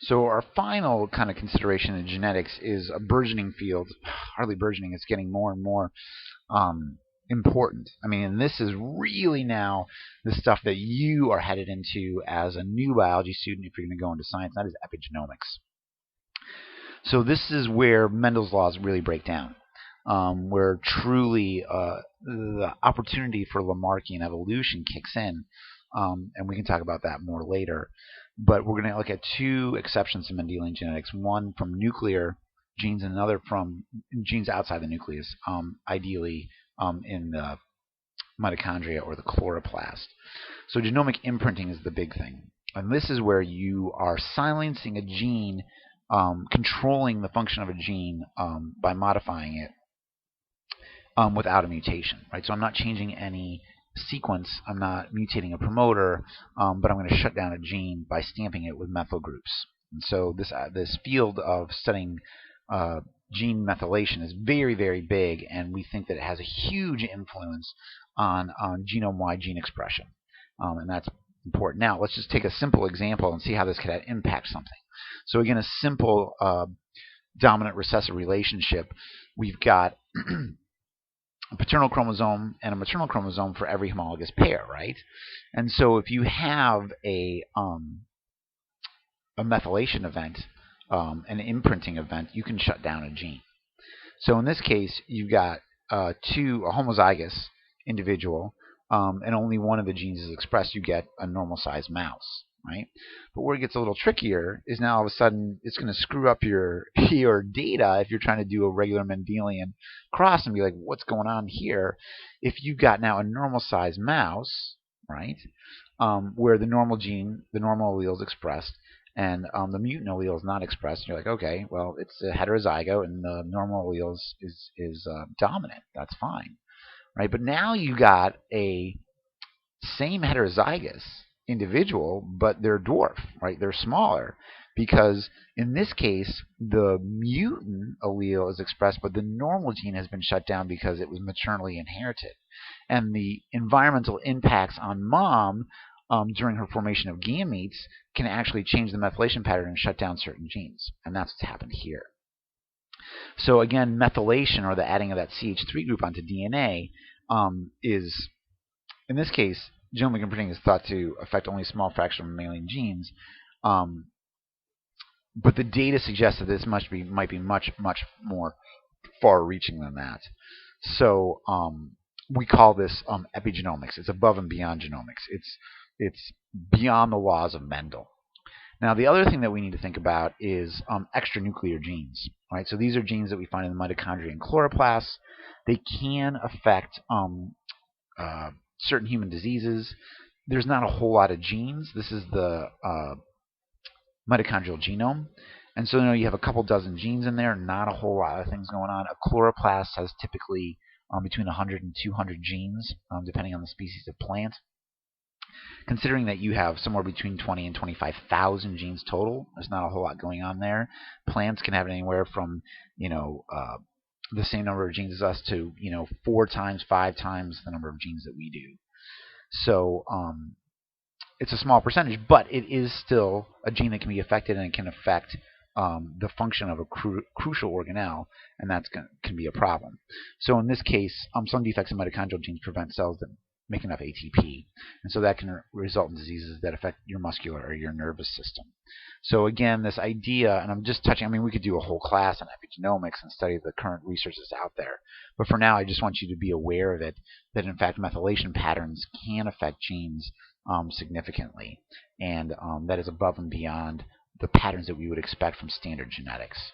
So our final kind of consideration in genetics is a burgeoning field. Hardly burgeoning, it's getting more and more important. I mean, and this is really now the stuff that you are headed into as a new biology student if you're going to go into science. That is epigenomics. So this is where Mendel's laws really break down, where truly the opportunity for Lamarckian evolution kicks in, and we can talk about that more later. But we're going to look at two exceptions to Mendelian genetics, one from nuclear genes and another from genes outside the nucleus, ideally in the mitochondria or the chloroplast. So genomic imprinting is the big thing. And this is where you are silencing a gene, controlling the function of a gene by modifying it without a mutation. Right? So I'm not changing any sequence, I'm not mutating a promoter, but I'm going to shut down a gene by stamping it with methyl groups. And so this field of studying gene methylation is very, very big, and we think that it has a huge influence on genome-wide gene expression, and that's important. Now, let's just take a simple example and see how this could impact something. So again, a simple dominant-recessive relationship. We've got a paternal chromosome and a maternal chromosome for every homologous pair, right? And so if you have a methylation event, an imprinting event, you can shut down a gene. So in this case, you've got a homozygous individual, and only one of the genes is expressed. You get a normal-sized mouse, right? But where it gets a little trickier is now all of a sudden it's going to screw up your data if you're trying to do a regular Mendelian cross and be like, what's going on here? If you've got now a normal-sized mouse, right, where the normal gene, the normal allele is expressed, and the mutant allele is not expressed, you're like, okay, well, it's a heterozygote, and the normal allele is dominant. That's fine, right? But now you got a same heterozygous individual, but they're dwarf, right? They're smaller, because in this case, the mutant allele is expressed, but the normal gene has been shut down because it was maternally inherited. And the environmental impacts on mom during her formation of gametes can actually change the methylation pattern and shut down certain genes. And that's what's happened here. So again, methylation, or the adding of that CH3 group onto DNA, is, in this case, genomic imprinting is thought to affect only a small fraction of mammalian genes. But the data suggests that this might be much, much more far-reaching than that. So we call this epigenomics. It's above and beyond genomics. It's beyond the laws of Mendel. Now, the other thing that we need to think about is extranuclear genes. Right? So these are genes that we find in the mitochondria and chloroplasts. They can affect certain human diseases. There's not a whole lot of genes. This is the mitochondrial genome. And so you have a couple dozen genes in there, not a whole lot of things going on. A chloroplast has typically between 100 and 200 genes, depending on the species of plant. Considering that you have somewhere between 20 and 25,000 genes total, there's not a whole lot going on there. Plants can have anywhere from, the same number of genes as us to, 4 times, 5 times the number of genes that we do. So it's a small percentage, but it is still a gene that can be affected, and it can affect the function of a crucial organelle, and that can be a problem. So in this case, some defects in mitochondrial genes prevent cells that make enough ATP, and so that can result in diseases that affect your muscular or your nervous system. So again, this idea, and I'm just touching, we could do a whole class on epigenomics and study the current research that's out there, but for now I just want you to be aware of it, that in fact methylation patterns can affect genes significantly, and that is above and beyond the patterns that we would expect from standard genetics.